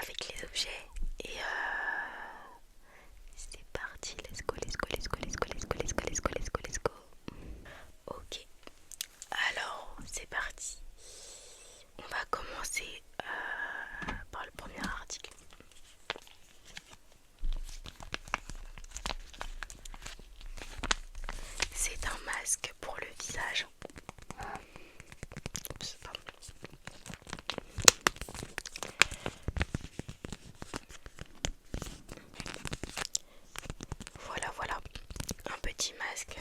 avec les objets et c'est parti, let's go, let's go, let's go, let's go, let's go, let's go, let's go, let's go, let's go. Ok, alors c'est parti. On va commencer par le premier article. C'est un masque pour le visage. Oups, pardon. Voilà, un petit masque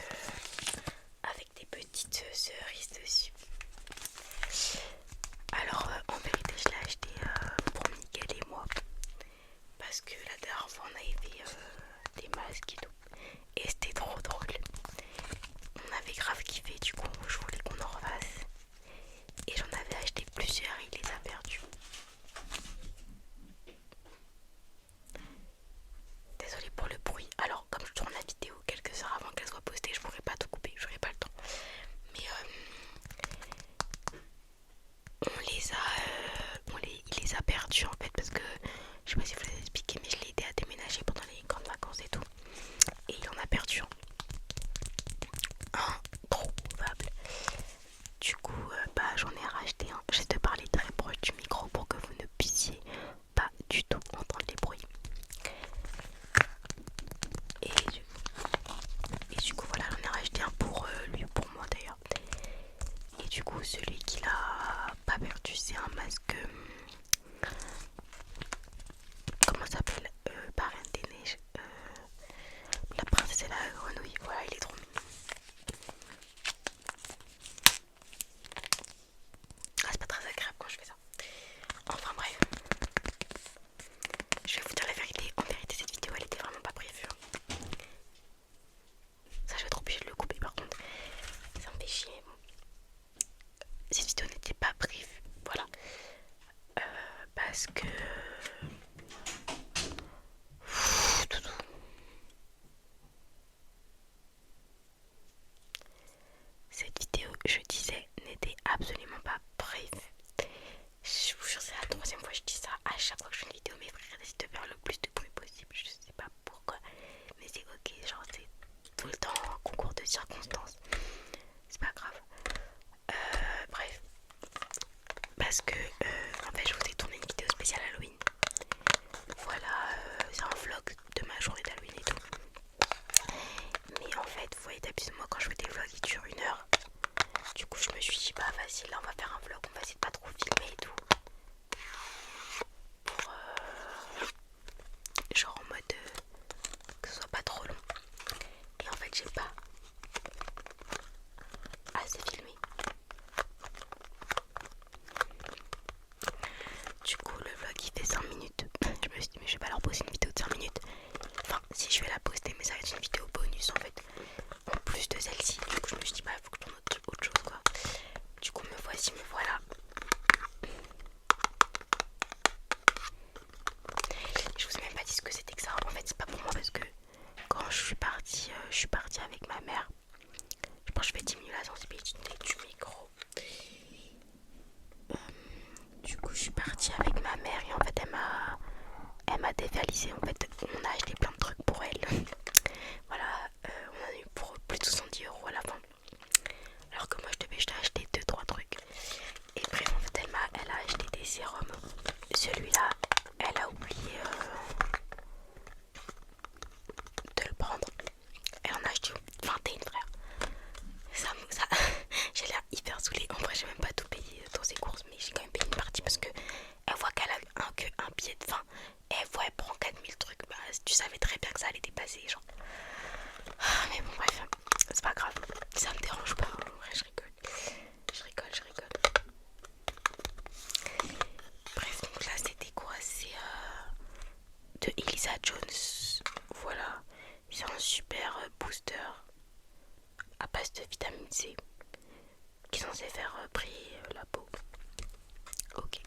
avec des petites cerises dessus. Alors en vérité je l'ai acheté pour Miguel et moi parce que la dernière fois on avait fait des masques et tout et c'était trop drôle. On avait grave kiffé, du coup je voulais qu'on en refasse et j'en avais acheté plusieurs et il les a perdus. Désolée pour le bruit. Alors comme je tourne la vidéo quelques heures avant qu'elle soit postée, je pourrais pas tout couper, j'aurais pas le temps. Mais il les a perdus en fait parce que je sais pas si je vous l'ai expliqué mais je l'ai aidé à déménager pendant les grandes vacances et tout et il en a perdu un trouvable. Du coup j'en ai racheté un. J'essaie de parler très proche du micro pour que vous ne puissiez pas du tout entendre les bruits. Et du coup voilà, j'en ai racheté un pour lui, pour moi d'ailleurs. Et du coup celui qu'il a pas perdu c'est un masque comment ça s'appelle, pas Reine des Neiges, la princesse et la grenouille. Voilà, il est trop mignon. Ah, c'est pas très agréable quand je fais ça. Enfin bref, je vais vous dire la vérité. En vérité cette vidéo elle était vraiment pas prévue. Ça je vais être obligée de le couper par contre. Ça me fait chier. Bon. Cette vidéo n'était pas prévue. Voilà. Parce que cette vidéo, je disais, n'était absolument pas prévue. Je vous jure, c'est la troisième fois que je dis ça. À chaque fois que je fais une vidéo, mes frères décident de faire le plus de bruit possible. Je sais pas pourquoi, mais c'est ok. Genre, c'est tout le temps un concours de circonstances. C'est pas grave. Bref, parce que en fait, je vous ai tourné une vidéo spéciale Halloween. Voilà, c'est un vlog de ma journée d'Halloween et tout. Mais en fait, vous voyez, d'habitude, moi quand je fais des vlogs, ils durent 1 heure. Du coup, je me suis dit, bah vas-y, là on va faire un vlog, on va essayer de pas trop filmer et tout. Pour genre en mode que ce soit pas trop long. Et en fait, j'ai pas assez filmé. Du coup, le vlog il fait 5 minutes. Je me suis dit, mais je vais pas leur poster une vidéo de 5 minutes. Enfin, si je vais la poster, mais ça va être une vidéo bonus en fait. En plus de celle-ci. Du coup, je me suis dit, bah faut que je tourne autre chose quoi. Du coup, me voici, me voilà. Je vous ai même pas dit ce que c'était que ça. En fait, c'est pas pour moi parce que quand je suis partie avec ma mère. Je pense que je vais diminuer la sensibilité du micro. Du coup, je suis partie avec ma mère et en fait, elle m'a dévalisé. En fait, on a acheté plein de trucs pour elle. Voilà, on a eu pour plus de 70 € à la fin. Alors que moi, je devais acheter 2-3 trucs. Et bref, en fait, elle a acheté des sérums. Celui-là, elle a oublié de le prendre. Elle en a acheté 21 frères. Ça j'ai l'air hyper saoulée. En vrai, j'ai même pas tout payé dans ses courses, mais j'ai quand même payé une partie parce que elle voit qu'elle a un billet de 20. Et elle voit, elle prend 4000 trucs. Bah, tu savais très bien que ça allait dépasser, genre. Mais bon, bref, c'est pas grave. Ça me dérange pas. En vrai, je rigole. Je rigole. Bref, donc là, c'était quoi? C'est de Elisa Jones. Voilà. C'est un super booster à base de vitamine C qui est censé faire briller la peau. Ok.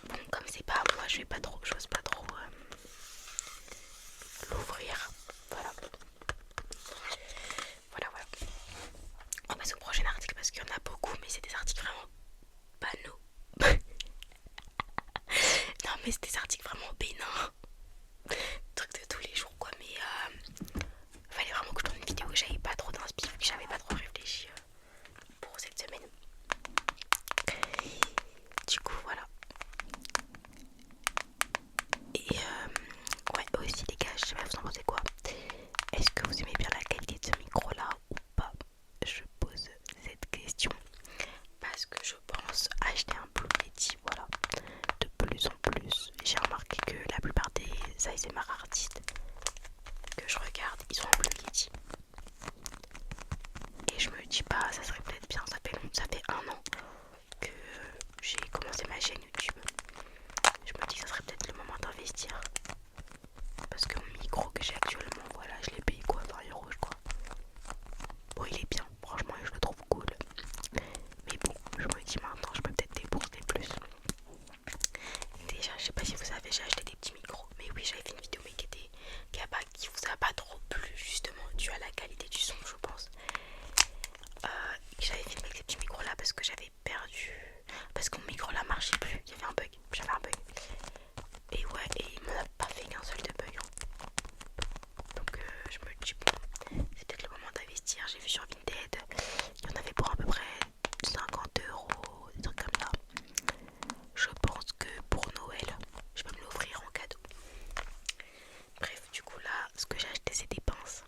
Bon, comme c'est pas moi, j'ose pas trop l'ouvrir. Voilà. Voilà. On passe au prochain article parce qu'il y en a beaucoup, mais c'est des articles vraiment banaux. mais c'était des articles vraiment bénins. Truc de tous les jours quoi, mais fallait vraiment que je tourne une vidéo, j'avais pas trop d'inspi, vu que j'avais pas trop réfléchi pour cette semaine. Du coup voilà. Et ouais aussi les gars, je sais pas vous en pensez quoi. Est-ce que vous aimez bien la qualité de ce micro là ou pas? Je pose cette question parce que je pense acheter un Blue Yeti, voilà. De plus en plus, j'ai remarqué que la plupart des ASMR artistes que je regarde, ils sont en Blue Yeti. Et je me dis pas, ça serait peut-être bien, ça fait 1 an que j'ai commencé ma chaîne YouTube. Je me dis que ça serait peut-être le moment d'investir. Parce que mon micro que j'ai actuellement, voilà, je l'ai payé quoi, 20 € je crois. Bon, il est bien, franchement, je le trouve cool. Mais bon, je me dis maintenant, je peux peut-être débourser plus. Déjà, je sais pas si vous savez, j'ai acheté des petits micros. Mais oui, j'avais fait une vidéo mais qui vous a pas trop plu, justement, dû à la qualité du son, je pense. J'avais filmé avec ces petits micros là parce que j'avais perdu. Parce que mon micro là marchait plus, il y avait un bug, j'avais un bug. Et ouais, et il m'en a pas fait qu'un seul de bug. Donc je me dis, bon, c'est peut-être le moment d'investir. J'ai vu sur Vinted, il y en avait pour à peu près 50 €, des trucs comme ça. Je pense que pour Noël, je vais me l'offrir en cadeau. Bref, du coup là, ce que j'ai acheté c'est des pinces.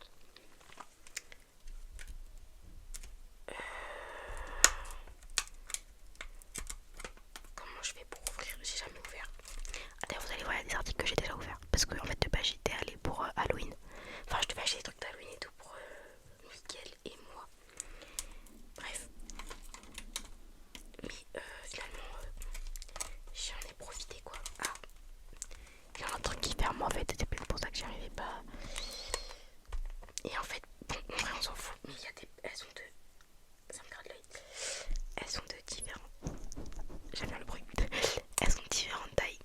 Comment je fais pour ouvrir? J'ai jamais ouvert. D'ailleurs vous allez voir, il y a des articles que j'ai déjà ouverts. Parce que en fait de base j'étais allée pour Halloween. Enfin je devais acheter des trucs d'Halloween et tout pour Miguel et moi. Bref. Mais finalement j'en ai profité quoi. Ah, il y a un truc qui ferme en fait, c'est peut-être pour ça que j'y arrivais pas. Et en fait, bon en vrai on s'en fout. Mais il y a des. Elles sont de. Ça me gratte l'œil. Elles sont de différents. J'aime bien le bruit. Elles sont de différentes tailles.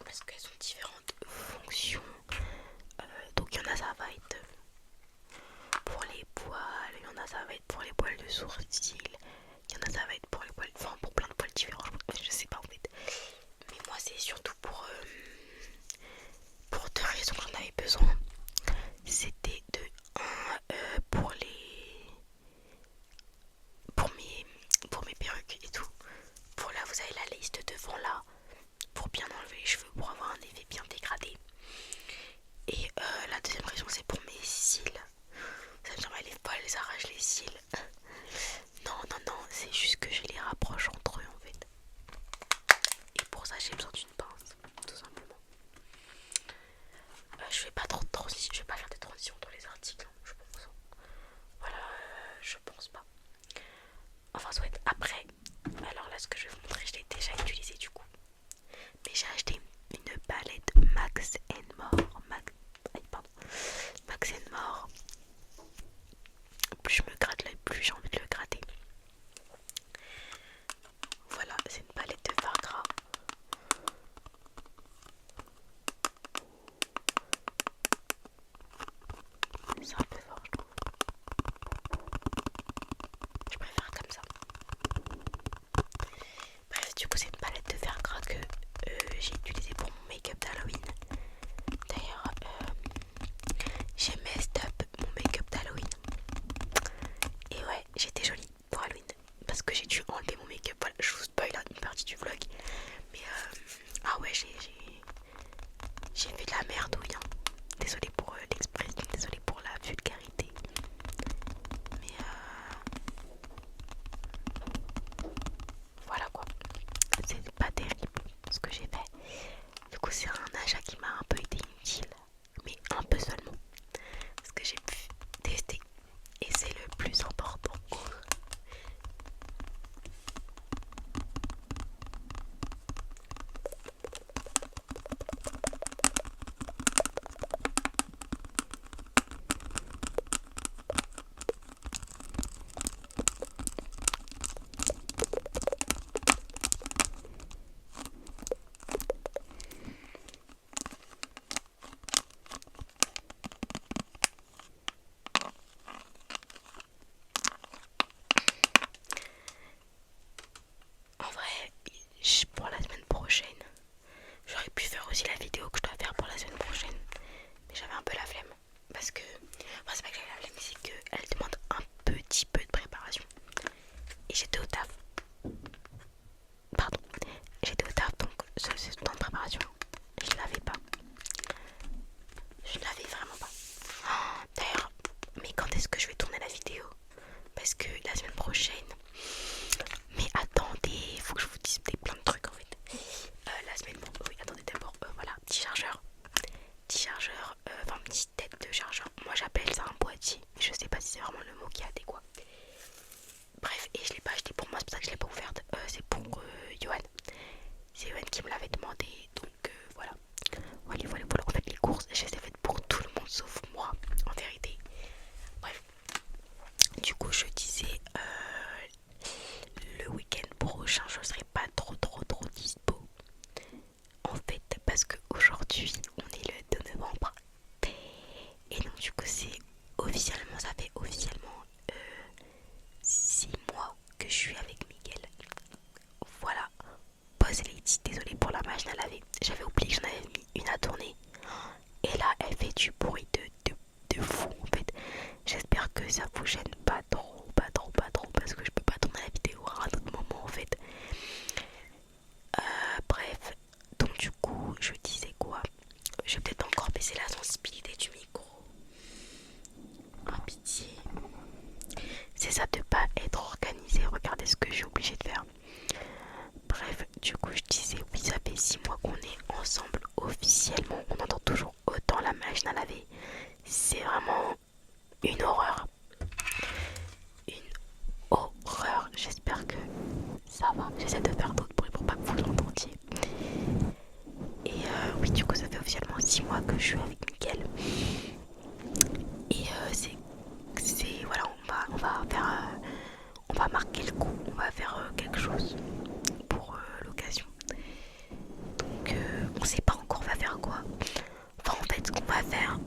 Parce qu'elles ont différentes fonctions. Donc il y en a ça va être pour les poils, il y en a ça va être pour les poils de sourcils, il y en a ça va être pour les poils, enfin pour plein de poils différents, je sais pas en fait. Mais moi c'est surtout pour 2 raisons que j'en avais besoin. C'était de pour pour mes perruques et tout. Pour là vous avez la liste devant là pour bien enlever les cheveux, pour avoir un effet bien dégradé. Et la deuxième raison c'est pour mes cils. Ça me semble les poils, les arrache les cils. Non, non, non, c'est juste que je les rapproche entre eux en fait. Et pour ça j'ai besoin d'une pince, tout simplement. Je fais pas trop de transition, je vais pas faire de transition entre les articles, hein, je pense. Voilà, je pense pas. Enfin soit après. Alors là ce que je vais vous montrer, je l'ai déjà utilisé du coup. Mais j'ai acheté une palette Max & More. Max & More. Plus je me gratte l'œil, plus j'ai envie de le gratter. Voilà, c'est une palette de fard gras. C'est un peu fort, je trouve. Je préfère comme ça. Bref, du coup, c'est une palette de fard gras que j'ai utilisée pour mon make-up d'Halloween. D'ailleurs, j'ai messed up mon make-up d'Halloween. Et ouais, j'étais jolie pour Halloween. Parce que j'ai dû enlever mon make-up. Voilà, je vous spoil une partie du vlog. Mais ah ouais, j'ai fait de la merde, oui. Hein. Désolée pour l'expression, désolée pour la vulgarité. Mais voilà quoi. C'est pas terrible ce que j'ai fait. Du coup, c'est un achat dit désolé pour la machine à laver. J'avais oublié que j'en avais mis une à tourner. Et là, elle fait du bruit de fou en fait. J'espère que ça vous gêne pas trop, parce que je peux pas tourner la vidéo à un autre moment en fait. Bref, donc du coup, je disais quoi? Je vais peut-être encore baisser la sensibilité du micro. Oh pitié. C'est ça de pas être organisé. Regardez ce que j'ai obligé de faire. Bref, du coup, je disais oui, ça fait 6 mois qu'on est ensemble officiellement. On entend toujours autant la machine à laver. C'est vraiment une horreur. Une horreur. J'espère que ça va. J'essaie de faire d'autres bruits pour pas que vous l'entendiez. Et oui, du coup, ça fait officiellement 6 mois que je suis avec Mickaël. Et voilà, on va faire, on va marquer le coup. On va faire quelque chose pour l'occasion. Donc, on sait pas encore on va faire quoi. Enfin, en fait, ce qu'on va faire,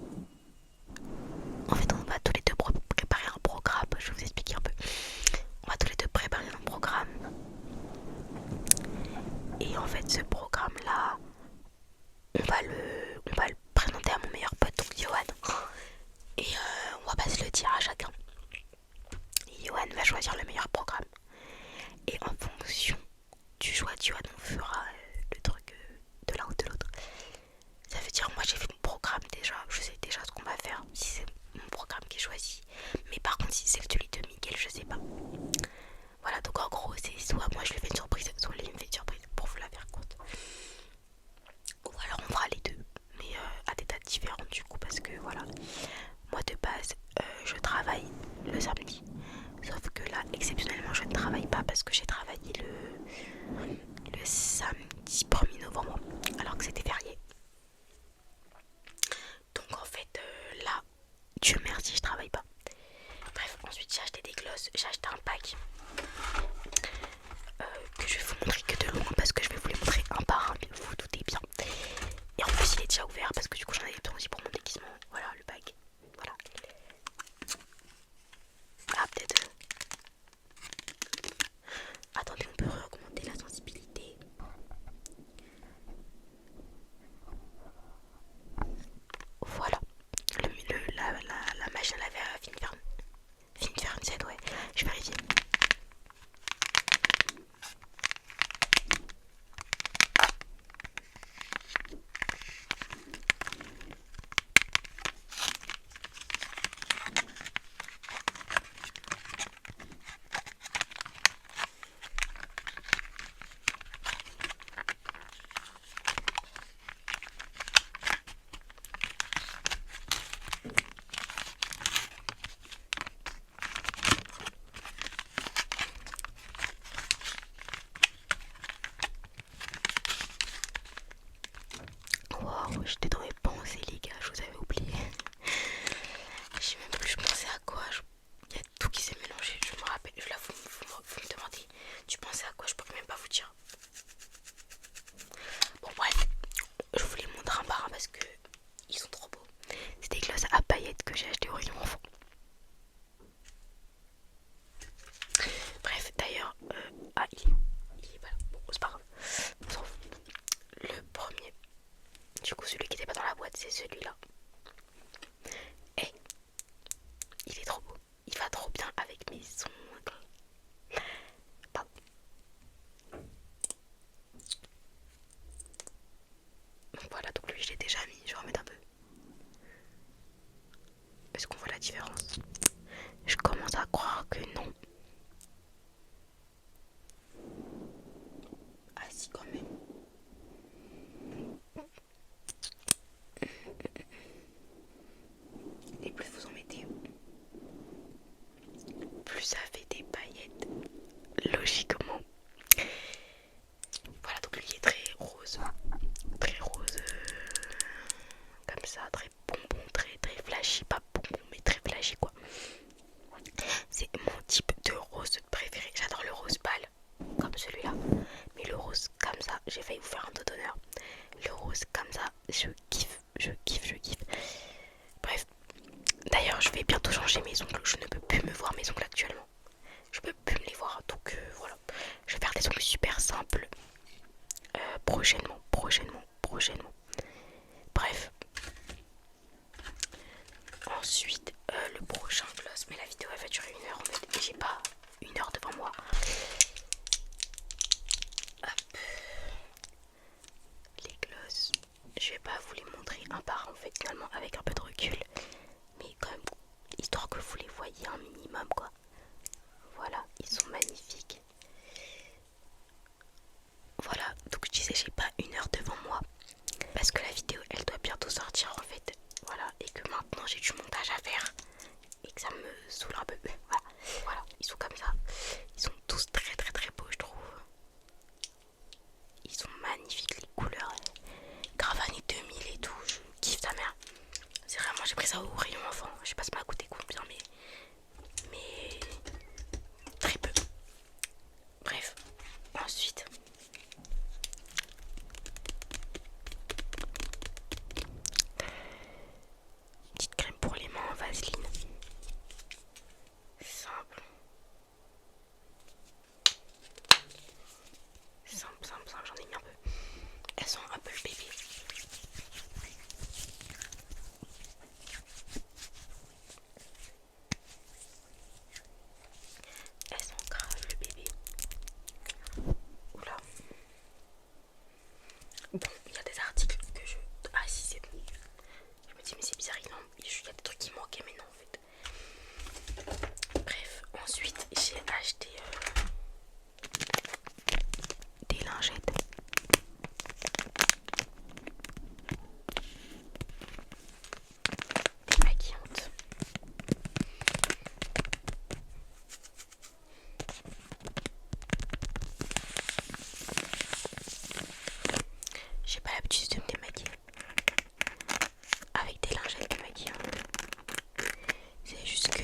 en fait, on va tous les deux préparer un programme. Je vais vous expliquer un peu. On va tous les deux préparer un programme. Et en fait, ce programme-là, on va le présenter à mon meilleur pote, donc Johan. Et on va pas se le dire à chacun. Johan va choisir le meilleur programme. Et en fonction du choix de Johan, on fera le truc de l'un ou de l'autre. Ça veut dire, moi j'ai fait mon programme déjà, je sais déjà ce qu'on va faire, si c'est mon programme qui est choisi. Mais par contre, si c'est celui de Mickaël, je sais pas. Voilà, donc en gros, c'est soit moi je lui fais une surprise, soit lui il me fait une surprise, pour vous la faire courte. Ou alors on fera les deux, mais à des dates différentes du coup, parce que voilà, moi de base, je travaille le samedi. Sauf que là, exceptionnellement, je ne travaille pas parce que j'ai travaillé le samedi 1er novembre, alors que c'était férié. Donc en fait, là, Dieu merci, je travaille pas. Bref, ensuite j'ai acheté des glosses, j'ai acheté un pack que je vais vous montrer que de loin parce que je vais vous les montrer un par un, vous vous doutez bien. Et en plus, il est déjà ouvert parce que du coup, j'en avais besoin aussi pour mon déguisement. Voilà le pack. Voilà. Ah, peut-être. Attendez, on peut augmenter la sensibilité. Voilà. La machine à laver a fini de faire une scène, ouais. Je vérifie. Wow, j'étais dans mes pensées, les gars, je vous avais oublié. Je sais même plus, je pensais à quoi. Il y a tout qui s'est mélangé, je me rappelle. Là, vous me demandez, tu pensais à quoi? Je pourrais même pas vous dire. Bon, bref, je vous les montre un par un parce que ils sont trop beaux. C'est des glosses à paillettes que j'ai acheté au rayon enfant. Bref, d'ailleurs, ah, il est voilà, bon, c'est pas grave. On s'en fout. Le premier, du coup, celui qui était pas dans la boîte, c'est celui-là. Et il est trop beau. Il va trop bien avec mes ongles. Pardon. Donc voilà, donc lui, je l'ai déjà mis. Je vais remettre un peu. Est-ce qu'on voit la différence? Je commence à croire que non. Ah si, quand même. Et plus vous en mettez, plus ça fait des paillettes. Logiquement. Voilà, donc lui il est très rose. Très rose. Comme ça, très bonbon, très flashy. Pas bonbon, mais très flashy quoi. C'est mon type de rose préféré. J'adore le rose pâle, comme celui-là. Mais le rose comme ça, j'ai failli vous faire un dos d'honneur. Le rose comme ça, je kiffe. Bref, d'ailleurs, je vais bientôt changer mes ongles. Je ne peux plus me voir mes ongles actuellement. Je peux plus me les voir. Donc voilà. Je vais faire des ongles super simples. prochainement. Bref. Ensuite, le prochain gloss, mais la vidéo elle va durer 1 heure en fait, et j'ai pas 1 heure devant moi. Hop. Les gloss, je vais pas vous les montrer un par un en fait, finalement, avec un peu de recul, mais quand même, histoire que vous les voyez un minimum quoi. Voilà, ils sont magnifiques. Voilà, donc je disais, j'ai pas 1 heure devant moi, parce que la vidéo elle doit bientôt sortir en fait. Voilà, et que maintenant j'ai du montage à faire et que ça me saoule un peu. Voilà, ils sont comme ça. Ils sont tous très très très beaux je trouve. Ils sont magnifiques les couleurs. Grave années 2000 et tout, je kiffe ta mère. C'est vraiment, j'ai pris ça au rayon enfant. Je sais pas si ça m'a coûté combien mais très peu. Bref, ensuite petite crème pour les mains en vaseline. Simple. Simple, j'en ai mis un peu. Elles sont un peu le bébé. Elles sont grave le bébé. Oula. Bon, il y a des articles que je... Ah si, c'est bon. Je me dis mais c'est bizarre, il y a des trucs qui manquaient mais non en fait. Bref, ensuite j'ai acheté des lingettes. Démaquillantes. J'ai pas l'habitude de me démaquiller avec des lingettes démaquillantes. C'est juste que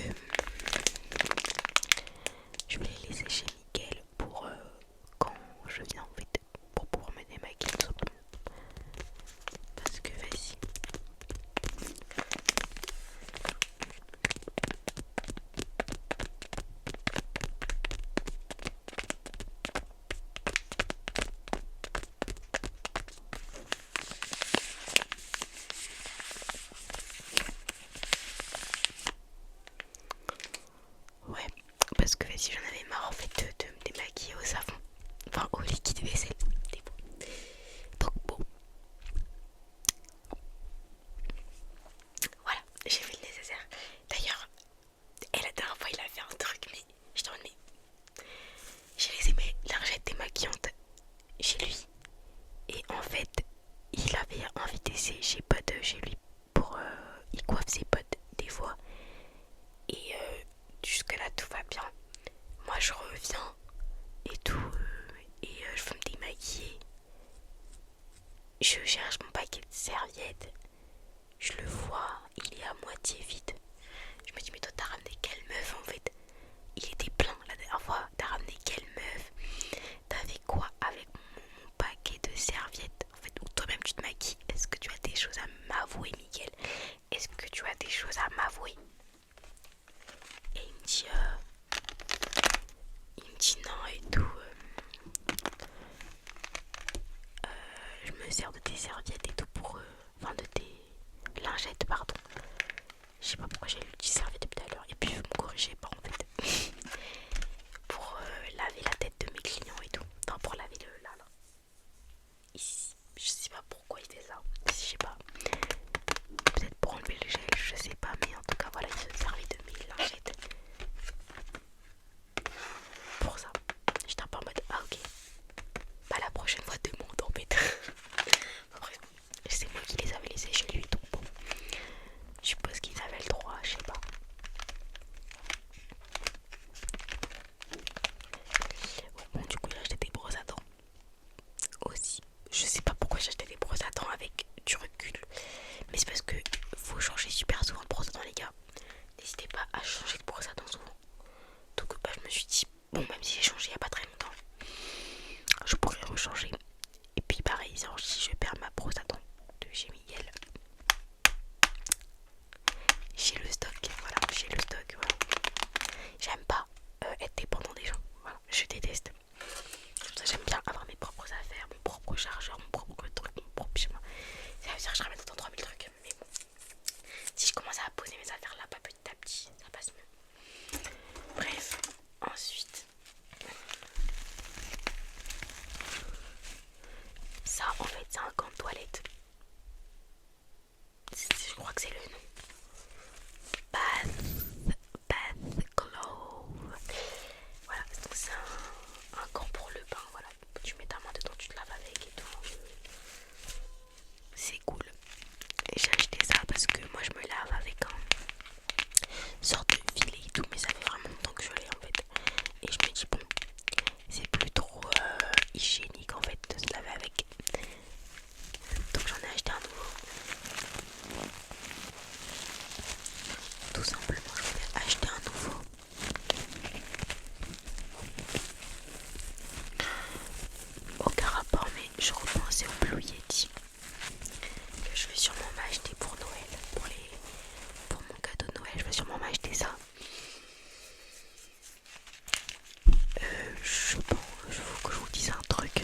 je voulais les laisser chez Miguel pour quand je viens en fait, pour pouvoir me démaquiller tout simplement. Parce que vas-y. Ouais, parce que vas-y, j'en avais marre en fait de me démaquiller au savon. Enfin au liquide vaisselle. Donc bon. Voilà, j'ai fait le nécessaire. D'ailleurs, et la dernière fois il a fait un truc, mais je te remets. J'ai laissé mes lingettes démaquillantes chez lui. Et en fait, il avait invité ses potes chez lui pour... il coiffe ses potes des fois. Et jusque là tout va bien. Moi je reviens et tout. Je veux me démaquiller. Je cherche mon paquet de serviettes. Je le vois, il est à moitié vide. Je me dis mais toi t'as ramené quelle meuf en fait? Il était plein la dernière fois. T'as ramené quelle meuf? T'avais quoi avec mon paquet de serviettes? En fait, ou toi-même tu te maquilles. Est-ce que tu as des choses à m'avouer, Miguel? Est-ce que tu as des choses à m'avouer? Et il me dit non et tout. Je me sers de tes serviettes et tout pour... enfin de tes lingettes, pardon. Je sais pas pourquoi j'ai dit serviette depuis tout à l'heure. Et puis vous me corrigez pas en fait. Pour laver la tête de mes clients et tout. Non, pour laver le là. Ici. Je sais pas pourquoi il fait ça. Je sais pas. Peut-être pour enlever le gel, je sais pas. Mais en tout cas, voilà, il se servait de mes lingettes. Pour ça. J'étais un peu en mode, ah ok. Bah la prochaine fois, demande en fait. Bref, c'est moi qui les avais laissés chez lui. Donc bon. Je suppose qu'ils avaient le droit, je sais pas. Bon, du coup, j'ai acheté des brosses à dents aussi. Je sais pas pourquoi j'ai acheté des brosses à dents avec du recul. Mais c'est parce que faut changer super souvent de brosse à dents, les gars. N'hésitez pas à changer de brosse à dents souvent. Donc, bah, je me suis dit, bon, même si j'ai changé il y a pas très longtemps, je pourrais rechanger. Et puis, pareil, genre, si je perds ma brosse à dents de chez Miguel, j'ai le stock. Voilà, j'ai le stock. Voilà. J'aime pas être dépendant des gens. Voilà, je déteste. Comme ça, j'aime bien avoir mes propres affaires, mon propre chargeur, mon veut dire que je ramène dans 3000 trucs. Mais bon, si je commence à poser mes affaires là-bas petit à petit, ça passe mieux. Bref, ensuite, ça en fait c'est un gant de toilette. Je crois que c'est le nom. Bath Glove. Voilà, donc c'est un gant pour le bain. Voilà, tu mets ta main dedans, tu te laves avec et tout. C'est cool. Et j'ai acheté ça parce que moi je me lave avec un sorte de filet et tout, mais ça fait vraiment longtemps que je l'ai en fait. Et je me dis bon, c'est plus trop hygiénique en fait de se laver avec. Donc j'en ai acheté un nouveau. Tout simplement, je voulais acheter un nouveau. Aucun rapport, mais je repensais au Blue Yeti que je vais sûrement m'acheter pour Noël, pour mon cadeau de Noël. Je vais sûrement m'acheter ça. Je pense, faut que je vous dise un truc.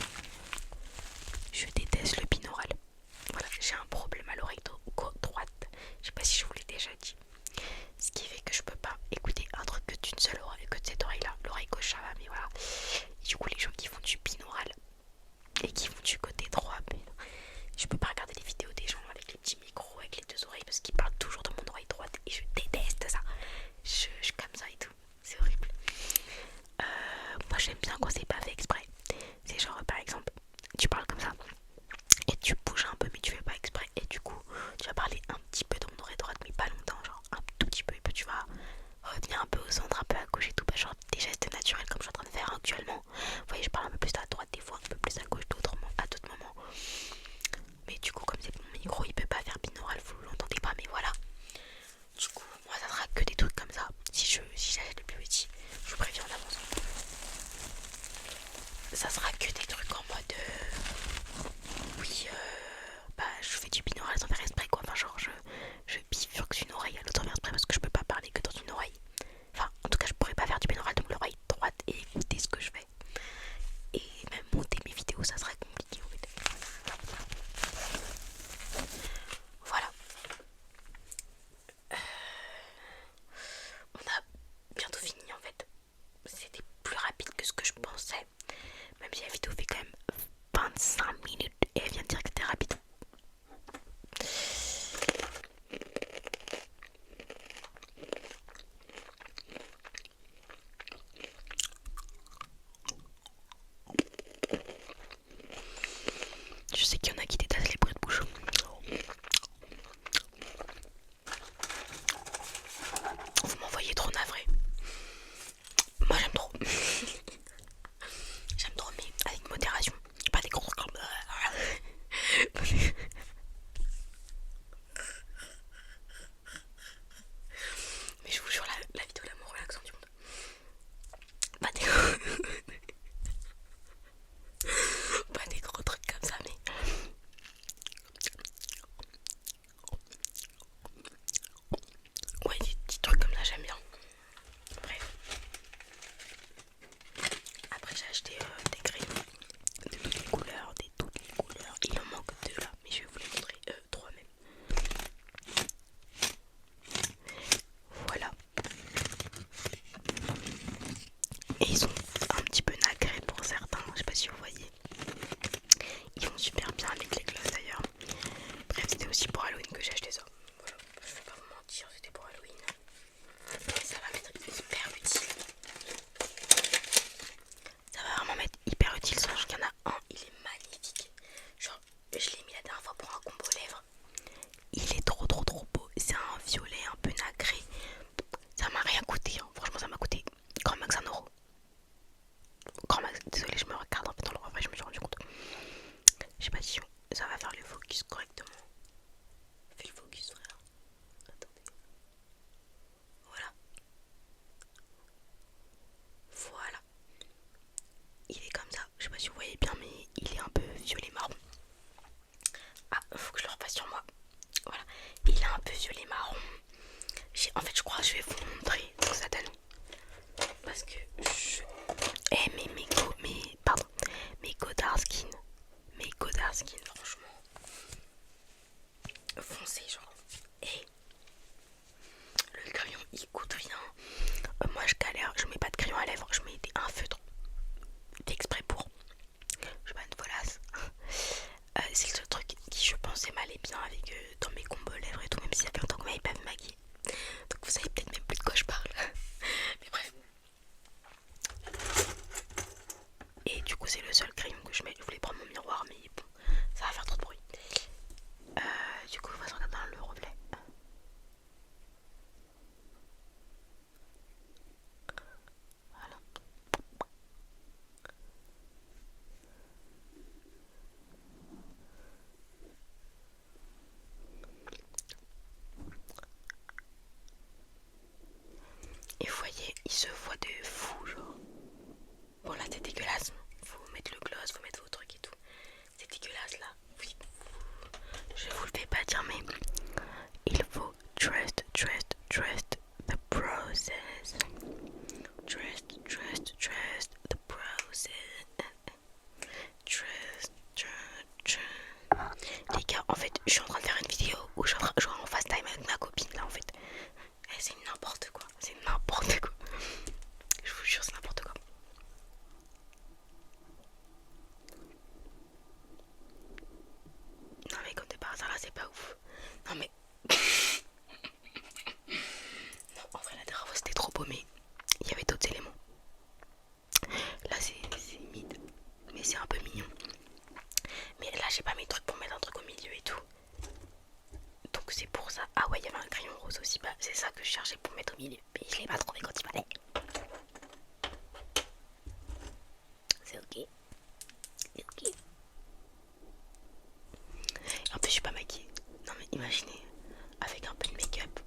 Je déteste le binaural. Voilà, j'ai un problème à l'oreille droite. Je sais pas si je vous l'ai déjà dit. Ce qui fait que je peux pas écouter un truc que d'une seule oreille, que de cette oreille là. L'oreille gauche ça va, mais voilà. Et du coup les gens qui font du binaural et qui font du côté droit, mais je peux pas regarder les vidéos des gens avec les petits micros, avec les deux oreilles, parce qu'ils parlent toujours de mon oreille droite et je déteste ça. Je comme ça et tout, c'est horrible. Moi j'aime bien quand c'est pas fait exprès. C'est genre par exemple, tu parles comme ça et tu bouges un peu mais tu fais pas exprès et du coup tu vas parler un petit peu dans mon oreille droite mais pas longtemps, genre un tout petit peu et puis tu vas revenir un peu au centre, un peu à gauche et tout, bah genre des gestes naturels comme je suis en train de faire actuellement. Vous voyez, je parle un peu plus à droite des fois, un peu plus à gauche à d'autres moments. Mais du coup comme c'est mon micro il peut pas faire binaural, vous l'entendez pas, mais voilà. Du coup moi ça sera que des trucs comme ça. Si j'achète le plus petit, je vous préviens en avance. Ça sera que des trucs en mode oui bah je fais du binaural sans faire exprès quoi. Enfin genre je bifurque d'une oreille à l'autre sans faire exprès parce que je peux pas parler que dans une oreille. Enfin en tout cas je pourrais pas faire du binaural dans l'oreille droite et écouter ce que je fais. Et même monter mes vidéos ça serait compliqué en fait. Voilà. On a bientôt fini en fait. C'était plus rapide que ce que je pensais. Même si la vidéo fait quand même 25 minutes et elle vient de dire que c'était rapide. Je sais qu'il y en a qui détestent les bruits de bouche. Vous m'envoyez trop navré. Moi j'aime trop. J'aime trop mais avec modération. Pas des gros comme... Mais je vous jure la vidéo la moins relaxante du monde. Pas des pas des gros trucs comme ça mais... Ouais des petits trucs comme ça j'aime bien. Bref. Après j'ai acheté des crayons de toutes les couleurs, Il en manque 2 là, mais je vais vous les montrer, 3 même. Voilà. Et ils sont un petit peu nacrés pour certains, je sais pas si vous voyez. Ils vont super bien avec les glosses d'ailleurs. Bref, c'était aussi pour Halloween que j'ai acheté ça. Voilà, je vais pas vous mentir, c'était pour Halloween. Et ça va m'être hyper utile. Ça va vraiment m'être hyper utile, sauf qu'il y en a un, il est magnifique. Genre, je l'ai mis la dernière fois pour un combo lèvres. Il est trop beau. C'est un violet un peu nacré. Ça m'a rien coûté, hein. Franchement ça m'a coûté grand max 1€. Grand max, désolé je me regarde un peu dans le reflet, je me suis rendu compte. Je sais pas si ça va faire le focus correctement. Fais le focus frère. Attendez. Voilà. Voilà. Il est comme ça, je sais pas si vous voyez bien mais il est un peu violet marron. Ah, faut que je le repasse sur moi. Voilà, il est un peu violet marron. En fait je crois que je vais vous montrer ce que ça donne. Parce que je... mes Godard Skin. Mes Godard Skin, foncé genre. Et le crayon il coûte rien. Moi je galère, je mets pas de crayon à lèvres, je mets un feutre fait exprès pour. Je suis pas une folasse. C'est le seul truc qui je pensais m'allait bien avec dans mes combos lèvres et tout, même si ça fait longtemps que vous m'avez pas vu maquiller. Donc vous savez peut-être même plus de quoi je parle. Mais bref. Et du coup c'est le seul crayon que je mets. Je voulais prendre mon miroir mais bon, ça va faire trop de bruit. Du coup on va se regarder dans le reflet. Voilà. Et vous voyez, il se voit de fou genre. Bon là c'est dégueulasse. Faut mettre le gloss, faut mettre vos trucs et tout. C'est dégueulasse là. Oui. Je vous le fais pas dire mais il faut trust the process. Trust the process. Trust. Les gars, en fait, je suis en train de faire une vidéo où je suis en fast time avec ma copine là en fait. C'est n'importe quoi. C'est n'importe quoi. Je vous jure, c'est n'importe quoi. Non mais comme de par hasard là, c'est pas ouf. Non mais... Non, en vrai la dernière fois c'était trop beau mais il y avait d'autres éléments. Là c'est mid. Mais c'est un peu mignon. Mais là j'ai pas mes trucs pour mettre un truc au milieu et tout. Donc c'est pour ça. Ah ouais, il y avait un crayon rose aussi. Bah c'est ça que je cherchais pour mettre au milieu. Mais je l'ai pas trouvé quand il fallait. C'est ok. C'est ok. En plus je suis pas maquillée. Non mais imaginez, avec un peu de make-up.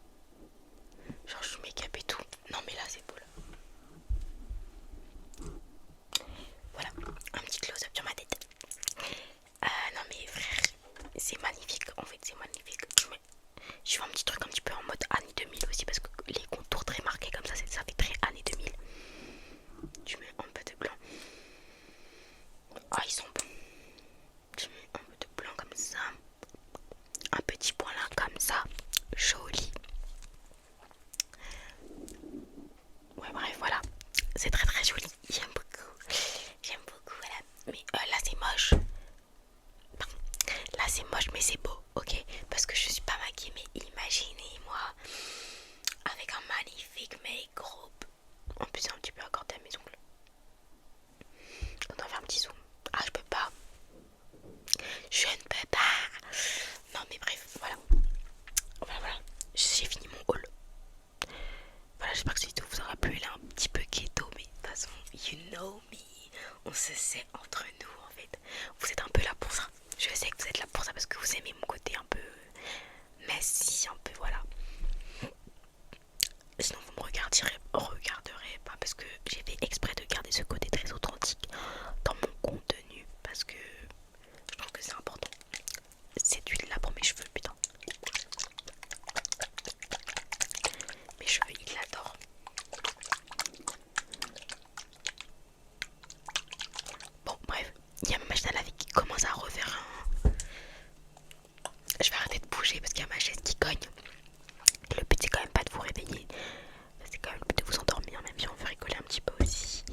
Genre je suis make-up et tout. Non mais là c'est beau là. Voilà, un petit close-up sur ma tête. Non mais frère, c'est magnifique. En fait c'est magnifique. Je fais un petit truc un petit peu en mode années 2000 aussi parce que les contours très marqués comme ça fait très années 2000. Tu mets un peu de blanc. Ah ils sont bons. Tu mets un peu de blanc comme ça. Un petit point là comme ça. Joli. Ouais bref voilà. C'est très très joli. J'aime beaucoup. J'aime beaucoup voilà. Mais là c'est moche. Là c'est moche mais c'est beau. Ok. Parce que je suis pas maquillée. Mais imaginez-moi. Avec un magnifique make-up. En plus c'est un petit peu accordé à mes ongles. On va faire un petit zoom. Ah je peux pas. Je ne peux pas. Non mais bref, voilà. Voilà. J'ai fini mon haul. Voilà, j'espère que cette vidéo vous aura plu. Elle est un petit peu keto, mais de toute façon, you know me. On se sait entre nous en fait. Vous êtes un peu là pour ça. Je sais que vous êtes là pour ça parce que vous aimez mon côté un peu messy, un peu voilà. Sinon vous me regarderez pas parce que j'ai fait exprès de garder ce côté très authentique dans mon contenu parce que je trouve que c'est important. Cette huile là pour mes cheveux, putain. Mes cheveux ils l'adorent. Bon bref, il y a ma machine à laver qui commence à refaire un... Je vais arrêter de bouger parce qu'il y a ma chaise qui cogne. Le but c'est quand même pas de vous réveiller. C'est quand même le but de vous endormir même si on veut rigoler un petit peu aussi.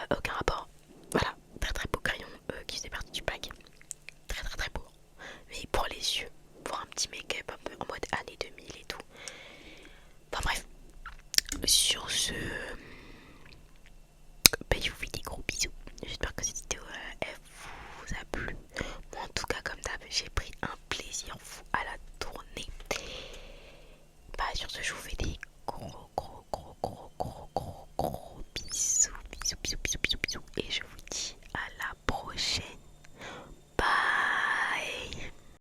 Aucun rapport. Voilà, très très beau crayon qui faisait partie du pack. Très très très beau. Mais pour les yeux, pour un petit make-up un peu en mode années 2000 et tout. Enfin bref. Sur ce... Bah, je vous fais des gros bisous. J'espère que cette vidéo elle vous a plu. Moi en tout cas comme d'hab j'ai pris un plaisir fou à la tournée. Bah sur ce je vous fais des gros bisous.